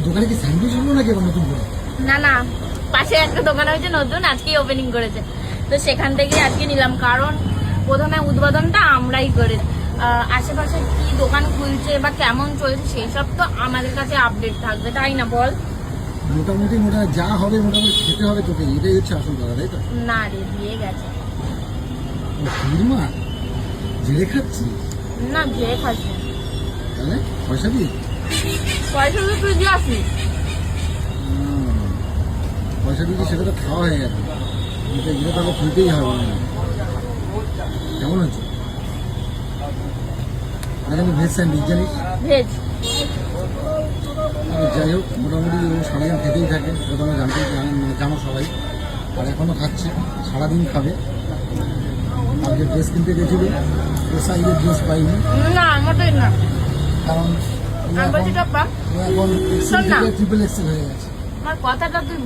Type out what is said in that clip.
দোকানে কি স্যান্ডউইচ হলো নাকি আবার নতুন করে? না না, পাশে একটা দোকান হয়েছে নতুন, আজকেই ওপেনিং করেছে, তো সেখান থেকে আজকে নিলাম। কারণ প্রথমে উদ্বোধনটা আমরাই করে, আশেপাশে কি দোকান খুলছে বা কেমন চলছে সেই সব তো আমাদের কাছে আপডেট থাকবে, তাই না বল? মোটামুটি যা হবে মোটামুটি খেতে হবে তোকে, এটাই হচ্ছে আসল কথা, তাই তো? না রে, দিয়ে গেছে। মা জেলে খাচ্ছি না, ভেয়ে খাচ্ছি। তাহলে পয়সা দিয়ে? পয়সা তো তুই দিয়ে আসিস। পয়সা দিয়ে সেটা তো খাওয়া হয়ে গেছে, এগুলো তাহলে খুলতেই হবে। কেমন হচ্ছে? আমি ভেজ স্যান্ডউইচ জানিস? ভেজ। যাই হোক, মোটামুটি সারাদিন খেতেই থাকে, সেটা আমরা জানো সবাই, আর এখনও খাচ্ছে, সারাদিন খাবে। আজকে ড্রেস কিনতে গেছিল, ও সাইজের ড্রেস পাইনি। না, মোটেই না, কারণ আমি বলছি টপ্পা, এখন শোন না, ট্রিপল এক্সেল হয়ে গেছে। আমার কথাটা তুই